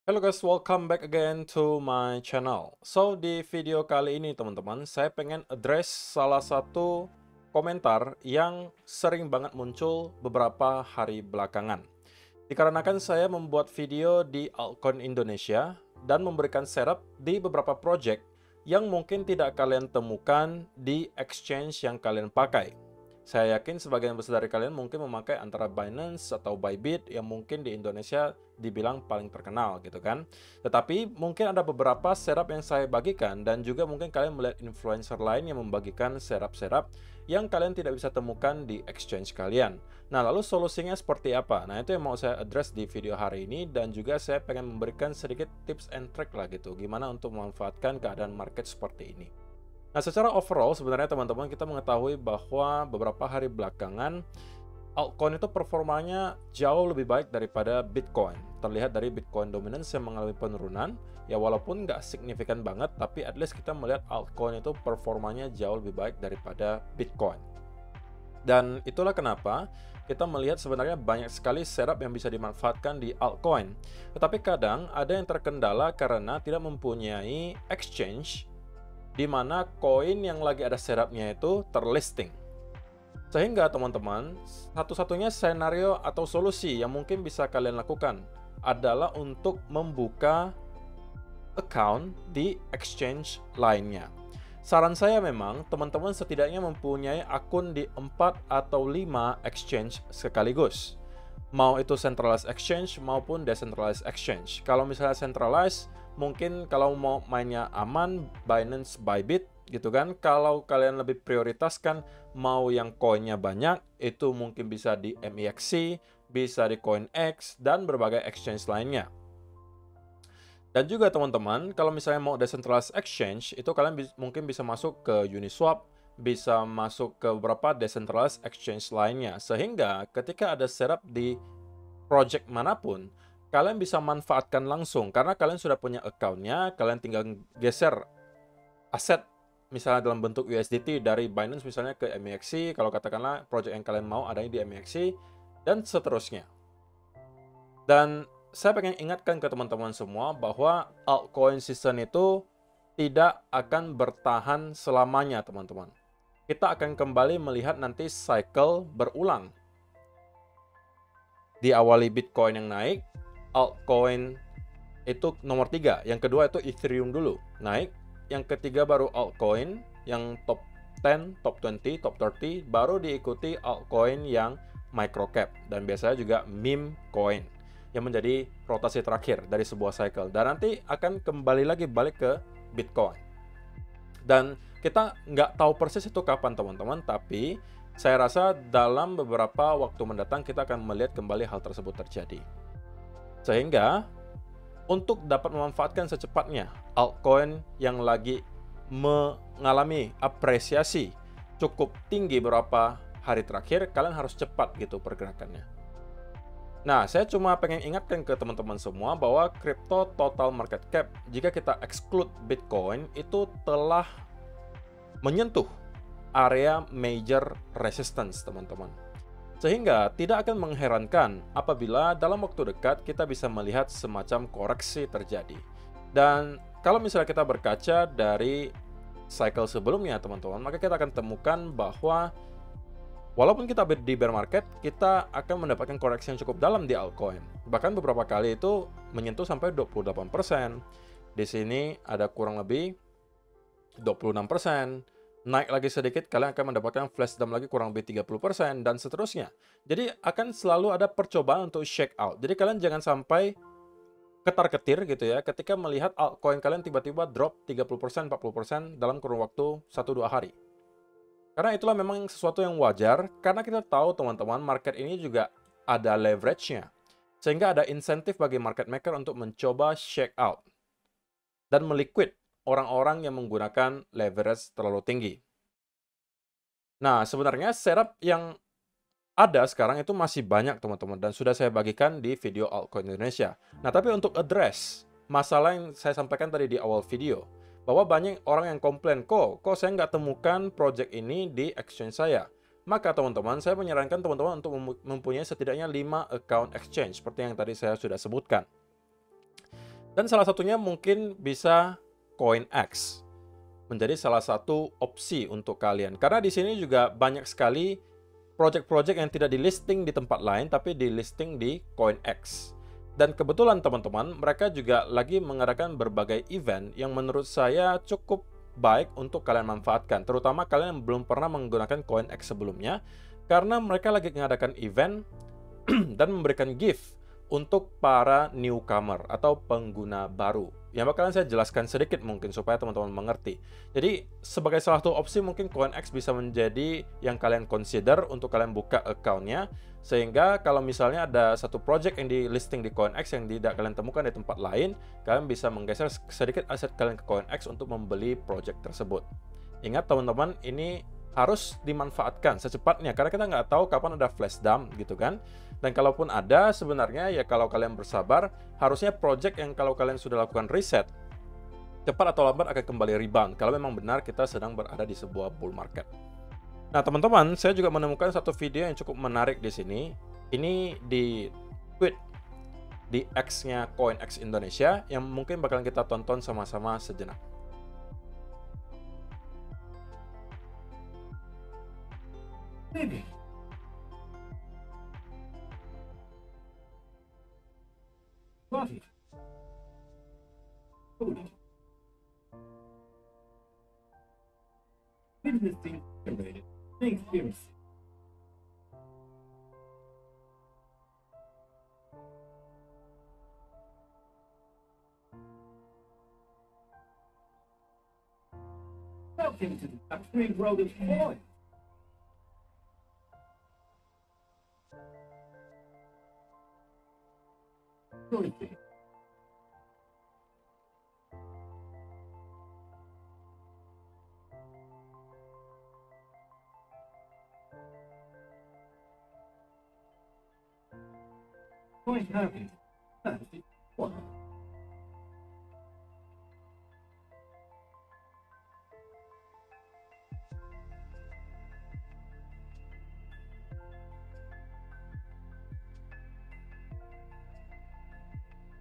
Hello guys, welcome back again to my channel. So, di video kali ini teman-teman, saya pengen address salah satu komentar yang sering banget muncul beberapa hari belakangan. Dikarenakan saya membuat video di altcoin Indonesia dan memberikan setup di beberapa project yang mungkin tidak kalian temukan di exchange yang kalian pakai. Saya yakin sebagian besar dari kalian mungkin memakai antara Binance atau Bybit yang mungkin di Indonesia dibilang paling terkenal gitu kan. Tetapi mungkin ada beberapa setup yang saya bagikan dan juga mungkin kalian melihat influencer lain yang membagikan setup-setup yang kalian tidak bisa temukan di exchange kalian. Nah, lalu solusinya seperti apa? Nah, itu yang mau saya address di video hari ini dan juga saya pengen memberikan sedikit tips and trick lah gitu. Gimana untuk memanfaatkan keadaan market seperti ini. Nah, secara overall sebenarnya teman-teman kita mengetahui bahwa beberapa hari belakangan altcoin itu performanya jauh lebih baik daripada Bitcoin. Terlihat dari Bitcoin dominance yang mengalami penurunan, ya walaupun nggak signifikan banget, tapi at least kita melihat altcoin itu performanya jauh lebih baik daripada Bitcoin. Dan itulah kenapa kita melihat sebenarnya banyak sekali setup yang bisa dimanfaatkan di altcoin. Tetapi kadang ada yang terkendala karena tidak mempunyai exchange di mana koin yang lagi ada setupnya itu terlisting. Sehingga teman-teman, satu-satunya senario atau solusi yang mungkin bisa kalian lakukan adalah untuk membuka account di exchange lainnya. Saran saya memang teman-teman setidaknya mempunyai akun di 4 atau 5 exchange sekaligus. Mau itu centralized exchange maupun decentralized exchange. Kalau misalnya centralized, mungkin kalau mau mainnya aman, Binance, Bybit gitu kan. Kalau kalian lebih prioritaskan mau yang koinnya banyak, itu mungkin bisa di MEXC, bisa di CoinEx, dan berbagai exchange lainnya. Dan juga teman-teman, kalau misalnya mau decentralized exchange, itu kalian mungkin bisa masuk ke Uniswap, bisa masuk ke beberapa decentralized exchange lainnya. Sehingga ketika ada setup di project manapun, kalian bisa manfaatkan langsung. Karena kalian sudah punya account-nya, kalian tinggal geser aset, misalnya dalam bentuk USDT dari Binance misalnya ke MEXC, kalau katakanlah project yang kalian mau adanya di MEXC, dan seterusnya. Dan saya pengen ingatkan ke teman-teman semua bahwa altcoin season itu tidak akan bertahan selamanya, teman-teman. Kita akan kembali melihat nanti cycle berulang. Diawali Bitcoin yang naik, altcoin itu nomor 3. Yang kedua itu Ethereum dulu, naik. Yang ketiga baru altcoin, yang top 10, top 20, top 30, baru diikuti altcoin yang microcap. Dan biasanya juga meme coin yang menjadi rotasi terakhir dari sebuah cycle. Dan nanti akan kembali lagi balik ke Bitcoin. Dan kita nggak tahu persis itu kapan teman-teman, tapi saya rasa dalam beberapa waktu mendatang kita akan melihat kembali hal tersebut terjadi. Sehingga untuk dapat memanfaatkan secepatnya altcoin yang lagi mengalami apresiasi cukup tinggi beberapa hari terakhir, kalian harus cepat gitu pergerakannya. Nah, saya cuma pengen ingatkan ke teman-teman semua bahwa crypto total market cap, jika kita exclude Bitcoin, itu telah menyentuh area major resistance, teman-teman. Sehingga tidak akan mengherankan apabila dalam waktu dekat kita bisa melihat semacam koreksi terjadi. Dan kalau misalnya kita berkaca dari cycle sebelumnya, teman-teman, maka kita akan temukan bahwa walaupun kita di bear market, kita akan mendapatkan koreksi yang cukup dalam di altcoin. Bahkan beberapa kali itu menyentuh sampai 28%. Di sini ada kurang lebih 26%. Naik lagi sedikit, kalian akan mendapatkan flash dump lagi kurang lebih 30%, dan seterusnya. Jadi akan selalu ada percobaan untuk shake out. Jadi kalian jangan sampai ketar-ketir gitu ya, ketika melihat altcoin kalian tiba-tiba drop 30%, 40% dalam kurun waktu 1-2 hari. Karena itulah memang sesuatu yang wajar, karena kita tahu teman-teman market ini juga ada leverage-nya. Sehingga ada insentif bagi market maker untuk mencoba shake out dan meliquid orang-orang yang menggunakan leverage terlalu tinggi. Nah, sebenarnya setup yang ada sekarang itu masih banyak teman-teman, dan sudah saya bagikan di video altcoin Indonesia. Nah, tapi untuk address masalah yang saya sampaikan tadi di awal video, bahwa banyak orang yang komplain, kok saya nggak temukan project ini di exchange saya. Maka teman-teman, saya menyarankan teman-teman untuk mempunyai setidaknya 5 account exchange, seperti yang tadi saya sudah sebutkan. Dan salah satunya mungkin bisa CoinX menjadi salah satu opsi untuk kalian. Karena di sini juga banyak sekali project-project yang tidak di listing di tempat lain, tapi di listing di CoinX. Dan kebetulan teman-teman, mereka juga lagi mengadakan berbagai event yang menurut saya cukup baik untuk kalian manfaatkan. Terutama kalian yang belum pernah menggunakan CoinX sebelumnya, karena mereka lagi mengadakan event dan memberikan gift untuk para newcomer atau pengguna baru. Yang bakalan saya jelaskan sedikit mungkin supaya teman-teman mengerti. Jadi sebagai salah satu opsi mungkin CoinX bisa menjadi yang kalian consider untuk kalian buka account-nya. Sehingga kalau misalnya ada satu project yang di listing di CoinX yang tidak kalian temukan di tempat lain, kalian bisa menggeser sedikit aset kalian ke CoinX untuk membeli project tersebut. Ingat teman-teman, ini harus dimanfaatkan secepatnya karena kita nggak tahu kapan ada flash dump gitu kan. Dan kalaupun ada sebenarnya ya kalau kalian bersabar, harusnya project yang kalau kalian sudah lakukan riset cepat atau lambat akan kembali rebound kalau memang benar kita sedang berada di sebuah bull market. Nah teman-teman, saya juga menemukan satu video yang cukup menarik di sini. Ini di tweet di X-nya CoinX Indonesia yang mungkin bakalan kita tonton sama-sama sejenak. Maybe. Got it. Good. Interesting. Experience. Welcome to the factory road of coin. Currency. Coin happy. What?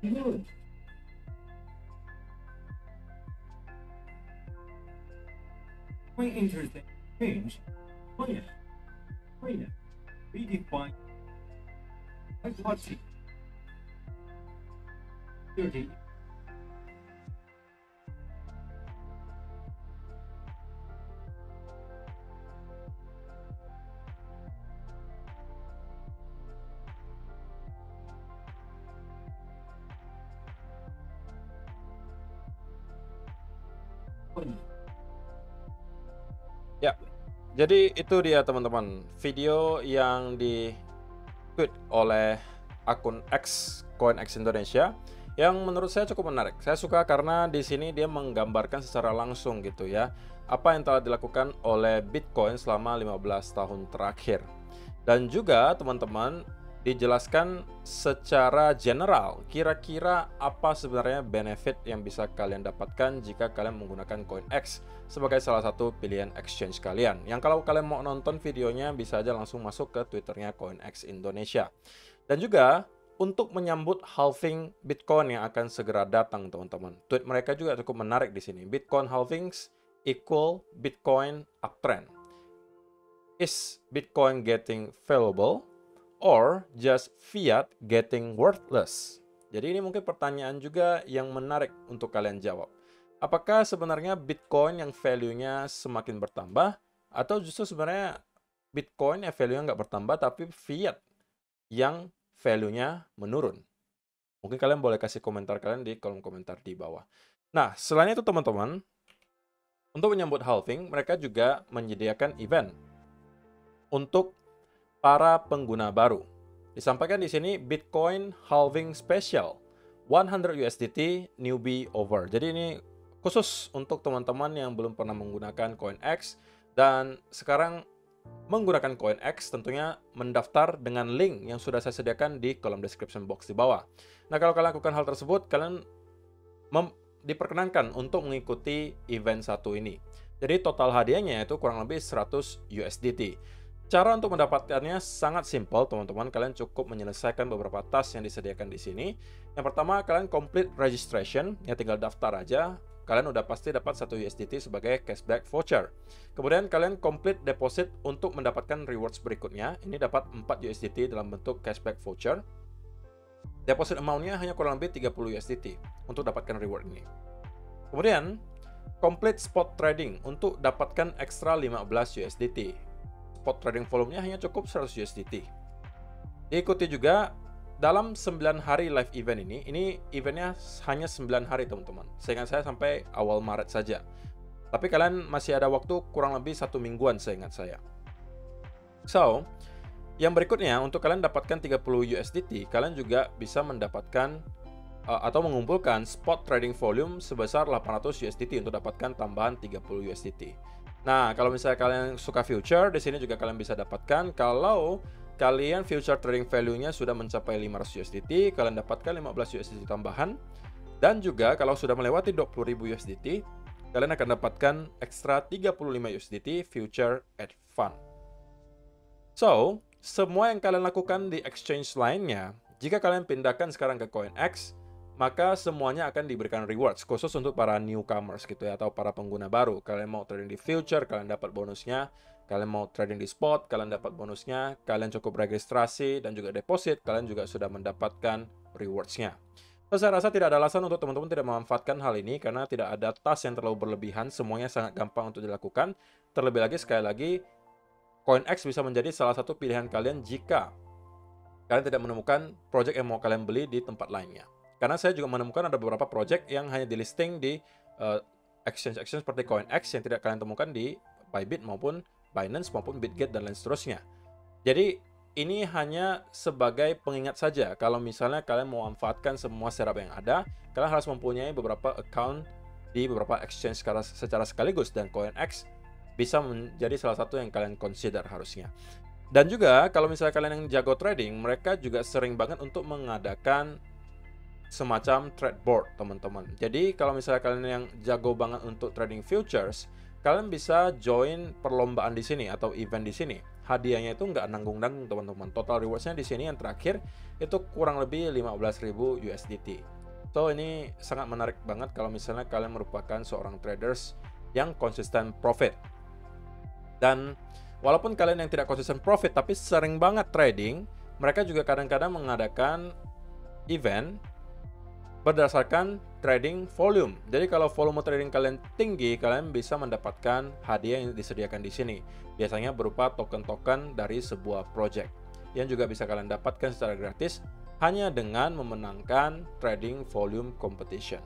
Good. Quite interesting change. Clean. Redefine. Hypothesis. 30. Ya, jadi itu dia teman-teman video yang di tweet oleh akun X CoinX Indonesia yang menurut saya cukup menarik. Saya suka karena di sini dia menggambarkan secara langsung gitu ya apa yang telah dilakukan oleh Bitcoin selama 15 tahun terakhir. Dan juga teman-teman dijelaskan secara general kira-kira apa sebenarnya benefit yang bisa kalian dapatkan jika kalian menggunakan CoinX sebagai salah satu pilihan exchange kalian. Yang kalau kalian mau nonton videonya bisa aja langsung masuk ke Twitternya CoinX Indonesia. Dan juga untuk menyambut halving Bitcoin yang akan segera datang teman-teman. Tweet mereka juga cukup menarik di sini. Bitcoin halvings equal Bitcoin uptrend. Is Bitcoin getting valuable? Or just fiat getting worthless? Jadi ini mungkin pertanyaan juga yang menarik untuk kalian jawab. Apakah sebenarnya Bitcoin yang value-nya semakin bertambah? Atau justru sebenarnya Bitcoin yang value-nya nggak bertambah, tapi fiat yang value-nya menurun? Mungkin kalian boleh kasih komentar kalian di kolom komentar di bawah. Nah, selain itu teman-teman, untuk menyambut halving, mereka juga menyediakan event untuk para pengguna baru. Disampaikan di sini Bitcoin halving special 100 USDT newbie over. Jadi ini khusus untuk teman-teman yang belum pernah menggunakan CoinX dan sekarang menggunakan CoinX, tentunya mendaftar dengan link yang sudah saya sediakan di kolom description box di bawah. Nah, kalau kalian lakukan hal tersebut, kalian diperkenankan untuk mengikuti event satu ini. Jadi total hadiahnya itu kurang lebih 100 USDT. Cara untuk mendapatkannya sangat simpel, teman-teman. Kalian cukup menyelesaikan beberapa task yang disediakan di sini. Yang pertama, kalian complete registration, ya tinggal daftar aja. Kalian udah pasti dapat 1 USDT sebagai cashback voucher. Kemudian kalian complete deposit untuk mendapatkan rewards berikutnya. Ini dapat 4 USDT dalam bentuk cashback voucher. Deposit amount-nya hanya kurang lebih 30 USDT untuk dapatkan reward ini. Kemudian, complete spot trading untuk dapatkan ekstra 15 USDT. Spot trading volumenya hanya cukup 100 USDT. Diikuti juga dalam 9 hari live event ini eventnya hanya 9 hari teman-teman. Seingat saya sampai awal Maret saja. Tapi kalian masih ada waktu kurang lebih 1 mingguan seingat saya. So, yang berikutnya untuk kalian dapatkan 30 USDT, kalian juga bisa mendapatkan atau mengumpulkan spot trading volume sebesar 800 USDT untuk dapatkan tambahan 30 USDT. Nah, kalau misalnya kalian suka future, di sini juga kalian bisa dapatkan. Kalau kalian future trading value-nya sudah mencapai 500 USDT, kalian dapatkan 15 USDT tambahan. Dan juga kalau sudah melewati 20.000 USDT, kalian akan dapatkan ekstra 35 USDT future at fund. So, semua yang kalian lakukan di exchange lainnya, jika kalian pindahkan sekarang ke CoinEx, maka semuanya akan diberikan rewards khusus untuk para newcomers gitu ya, atau para pengguna baru. Kalian mau trading di future, kalian dapat bonusnya. Kalian mau trading di spot, kalian dapat bonusnya. Kalian cukup registrasi dan juga deposit, kalian juga sudah mendapatkan rewards-nya. So, saya rasa tidak ada alasan untuk teman-teman tidak memanfaatkan hal ini karena tidak ada task yang terlalu berlebihan, semuanya sangat gampang untuk dilakukan. Terlebih lagi, sekali lagi, CoinEx bisa menjadi salah satu pilihan kalian jika kalian tidak menemukan project yang mau kalian beli di tempat lainnya. Karena saya juga menemukan ada beberapa project yang hanya di listing di exchange-exchange seperti CoinEx yang tidak kalian temukan di Bybit maupun Binance maupun Bitget dan lain seterusnya. Jadi ini hanya sebagai pengingat saja. Kalau misalnya kalian mau manfaatkan semua setup yang ada, kalian harus mempunyai beberapa account di beberapa exchange secara sekaligus, dan CoinEx bisa menjadi salah satu yang kalian consider harusnya. Dan juga kalau misalnya kalian yang jago trading, mereka juga sering banget untuk mengadakan semacam trade board, teman-teman. Jadi kalau misalnya kalian yang jago banget untuk trading futures, kalian bisa join perlombaan di sini atau event di sini. Hadiahnya itu nggak nanggung-nanggung, teman-teman. Total rewards-nya di sini yang terakhir itu kurang lebih 15.000 USDT. So ini sangat menarik banget kalau misalnya kalian merupakan seorang traders yang konsisten profit. Dan walaupun kalian yang tidak konsisten profit tapi sering banget trading, mereka juga kadang-kadang mengadakan event berdasarkan trading volume. Jadi kalau volume trading kalian tinggi, kalian bisa mendapatkan hadiah yang disediakan di sini. Biasanya berupa token-token dari sebuah project yang juga bisa kalian dapatkan secara gratis hanya dengan memenangkan trading volume competition.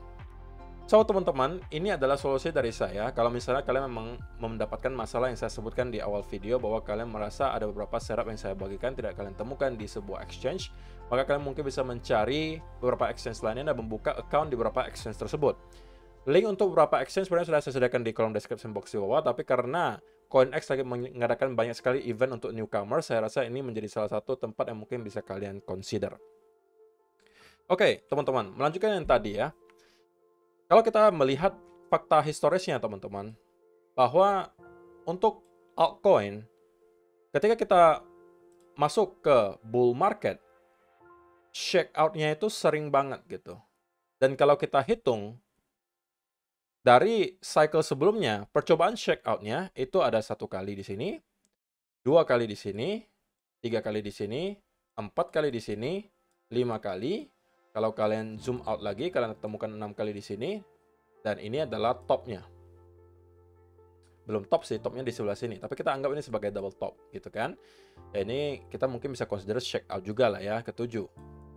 So teman-teman, ini adalah solusi dari saya. Kalau misalnya kalian memang mendapatkan masalah yang saya sebutkan di awal video, bahwa kalian merasa ada beberapa setup yang saya bagikan tidak kalian temukan di sebuah exchange, maka kalian mungkin bisa mencari beberapa exchange lainnya dan membuka account di beberapa exchange tersebut. Link untuk beberapa exchange sebenarnya sudah saya sediakan di kolom description box di bawah, tapi karena CoinEx lagi mengadakan banyak sekali event untuk newcomers, saya rasa ini menjadi salah satu tempat yang mungkin bisa kalian consider. Oke, teman-teman, melanjutkan yang tadi ya. Kalau kita melihat fakta historisnya, teman-teman, bahwa untuk altcoin, ketika kita masuk ke bull market, shake out-nya itu sering banget gitu. Dan kalau kita hitung, dari cycle sebelumnya, percobaan shake out-nya itu ada 1 kali di sini, 2 kali di sini, 3 kali di sini, 4 kali di sini, 5 kali. Kalau kalian zoom out lagi, kalian temukan 6 kali di sini. Dan ini adalah topnya. Belum top sih, topnya di sebelah sini. Tapi kita anggap ini sebagai double top, gitu kan. Ya ini kita mungkin bisa consider shake out juga lah ya, ke-7.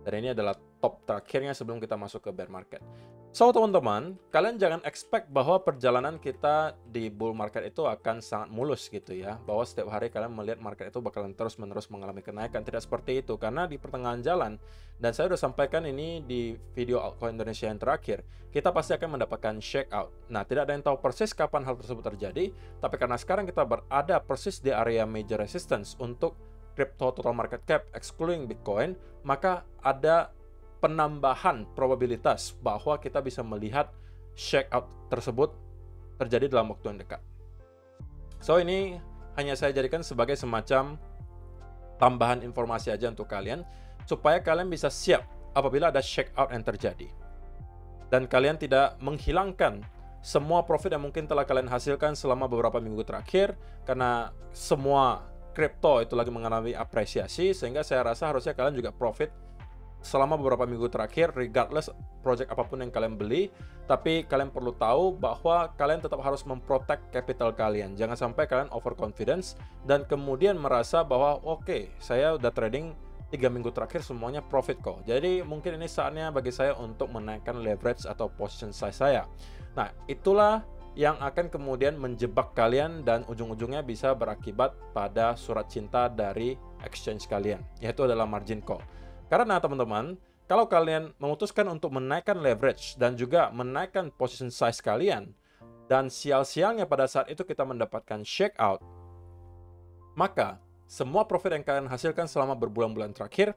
Dan ini adalah top terakhirnya sebelum kita masuk ke bear market. So teman-teman, kalian jangan expect bahwa perjalanan kita di bull market itu akan sangat mulus gitu ya. Bahwa setiap hari kalian melihat market itu bakalan terus-menerus mengalami kenaikan. Tidak seperti itu, karena di pertengahan jalan, dan saya sudah sampaikan ini di video Altcoin Indonesia yang terakhir, kita pasti akan mendapatkan shake out. Nah, tidak ada yang tahu persis kapan hal tersebut terjadi, tapi karena sekarang kita berada persis di area major resistance untuk crypto total market cap excluding Bitcoin, maka ada penambahan probabilitas bahwa kita bisa melihat shake out tersebut terjadi dalam waktu yang dekat. So ini hanya saya jadikan sebagai semacam tambahan informasi aja untuk kalian, supaya kalian bisa siap apabila ada check out yang terjadi. Dan kalian tidak menghilangkan semua profit yang mungkin telah kalian hasilkan selama beberapa minggu terakhir, karena semua kripto itu lagi mengalami apresiasi, sehingga saya rasa harusnya kalian juga profit selama beberapa minggu terakhir, regardless project apapun yang kalian beli. Tapi kalian perlu tahu bahwa kalian tetap harus memprotect capital kalian. Jangan sampai kalian overconfidence dan kemudian merasa bahwa oke, saya udah trading 3 minggu terakhir semuanya profit kok. Jadi mungkin ini saatnya bagi saya untuk menaikkan leverage atau position size saya. Nah, itulah yang akan kemudian menjebak kalian dan ujung-ujungnya bisa berakibat pada surat cinta dari exchange kalian, yaitu adalah margin call. Karena teman-teman, kalau kalian memutuskan untuk menaikkan leverage dan juga menaikkan position size kalian, dan sial-sialnya pada saat itu kita mendapatkan shake out, maka semua profit yang kalian hasilkan selama berbulan-bulan terakhir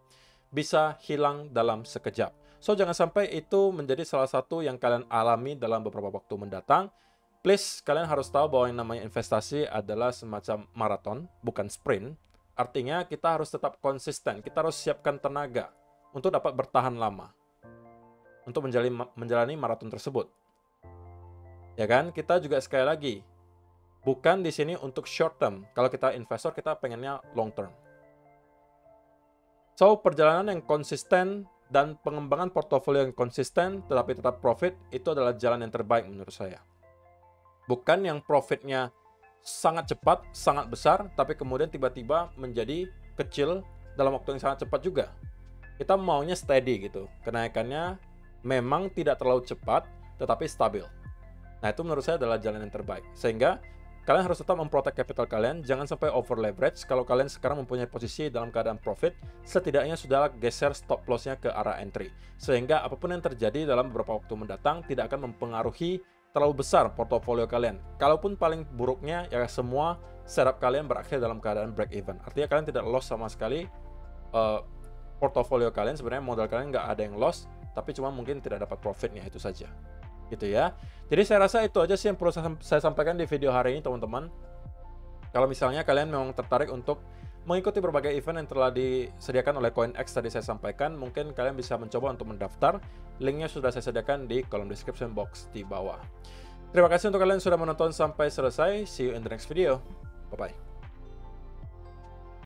bisa hilang dalam sekejap. So, jangan sampai itu menjadi salah satu yang kalian alami dalam beberapa waktu mendatang. Please, kalian harus tahu bahwa yang namanya investasi adalah semacam maraton, bukan sprint. Artinya kita harus tetap konsisten, kita harus siapkan tenaga untuk dapat bertahan lama, untuk menjalani maraton tersebut. Ya kan? Kita juga sekali lagi, bukan di sini untuk short term. Kalau kita investor, kita pengennya long term. So, perjalanan yang konsisten dan pengembangan portofolio yang konsisten, tetapi tetap profit, itu adalah jalan yang terbaik menurut saya. Bukan yang profitnya sangat cepat, sangat besar, tapi kemudian tiba-tiba menjadi kecil dalam waktu yang sangat cepat juga. Kita maunya steady gitu. Kenaikannya memang tidak terlalu cepat, tetapi stabil. Nah, itu menurut saya adalah jalan yang terbaik. Sehingga kalian harus tetap memprotect capital kalian, jangan sampai over leverage. Kalau kalian sekarang mempunyai posisi dalam keadaan profit, setidaknya sudah geser stop loss-nya ke arah entry. Sehingga apapun yang terjadi dalam beberapa waktu mendatang tidak akan mempengaruhi terlalu besar portofolio kalian. Kalaupun paling buruknya, ya semua setup kalian berakhir dalam keadaan break even. Artinya kalian tidak loss sama sekali. Portofolio kalian sebenarnya modal kalian nggak ada yang loss, tapi cuma mungkin tidak dapat profitnya, itu saja. Gitu ya. Jadi saya rasa itu aja sih yang perlu saya sampaikan di video hari ini, teman-teman. Kalau misalnya kalian memang tertarik untuk mengikuti berbagai event yang telah disediakan oleh CoinEx tadi saya sampaikan, mungkin kalian bisa mencoba untuk mendaftar. Linknya sudah saya sediakan di kolom description box di bawah. Terima kasih untuk kalian yang sudah menonton sampai selesai. See you in the next video. Bye-bye.